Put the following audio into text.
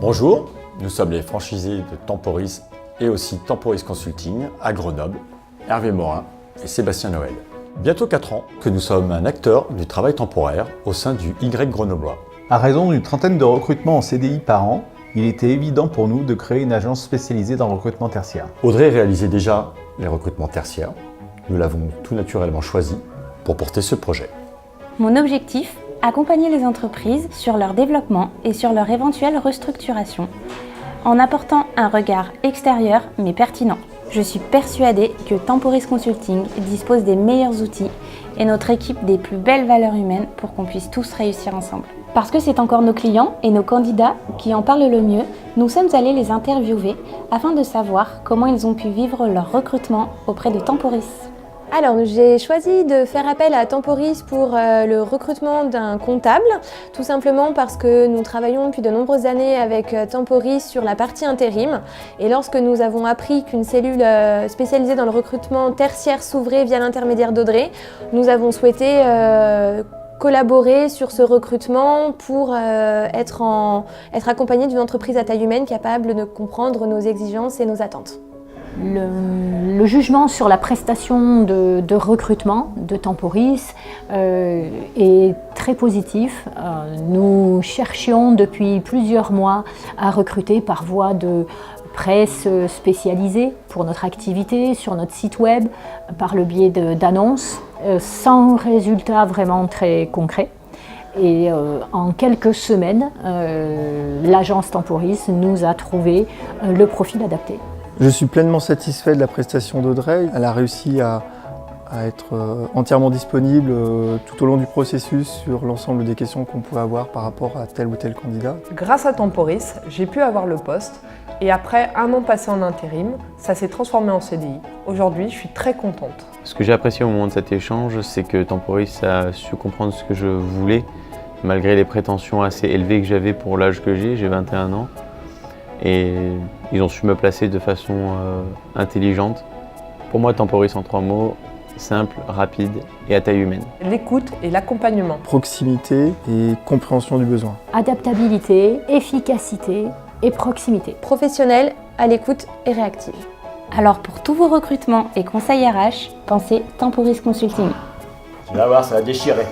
Bonjour, nous sommes les franchisés de Temporis et aussi Temporis Consulting à Grenoble, Hervé Morin et Sébastien Noël. Bientôt 4 ans que nous sommes un acteur du travail temporaire au sein du Y grenoblois. À raison d'une trentaine de recrutements en CDI par an, il était évident pour nous de créer une agence spécialisée dans le recrutement tertiaire. Audrey réalisait déjà les recrutements tertiaires. Nous l'avons tout naturellement choisi pour porter ce projet. Mon objectif, accompagner les entreprises sur leur développement et sur leur éventuelle restructuration, en apportant un regard extérieur mais pertinent. Je suis persuadée que Temporis Consulting dispose des meilleurs outils et notre équipe des plus belles valeurs humaines pour qu'on puisse tous réussir ensemble. Parce que c'est encore nos clients et nos candidats qui en parlent le mieux, nous sommes allés les interviewer afin de savoir comment ils ont pu vivre leur recrutement auprès de Temporis. Alors, j'ai choisi de faire appel à Temporis pour le recrutement d'un comptable, tout simplement parce que nous travaillons depuis de nombreuses années avec Temporis sur la partie intérim. Et lorsque nous avons appris qu'une cellule spécialisée dans le recrutement tertiaire s'ouvrait via l'intermédiaire d'Audrey, nous avons souhaité collaborer sur ce recrutement pour être accompagné d'une entreprise à taille humaine capable de comprendre nos exigences et nos attentes. Le jugement sur la prestation de recrutement de Temporis est très positif. Nous cherchions depuis plusieurs mois à recruter par voie de presse spécialisée pour notre activité sur notre site web, par le biais d'annonces, sans résultats vraiment très concrets. Et en quelques semaines, l'agence Temporis nous a trouvé le profil adapté. Je suis pleinement satisfait de la prestation d'Audrey. Elle a réussi à être entièrement disponible tout au long du processus sur l'ensemble des questions qu'on pouvait avoir par rapport à tel ou tel candidat. Grâce à Temporis, j'ai pu avoir le poste et après un an passé en intérim, ça s'est transformé en CDI. Aujourd'hui, je suis très contente. Ce que j'ai apprécié au moment de cet échange, c'est que Temporis a su comprendre ce que je voulais, malgré les prétentions assez élevées que j'avais pour l'âge que j'ai 21 ans. Et ils ont su me placer de façon intelligente. Pour moi, Temporis en 3 mots, simple, rapide et à taille humaine. L'écoute et l'accompagnement. Proximité et compréhension du besoin. Adaptabilité, efficacité et proximité. Professionnelle, à l'écoute et réactive. Alors pour tous vos recrutements et conseils RH, pensez Temporis Consulting. Tu vas voir, ça va déchirer.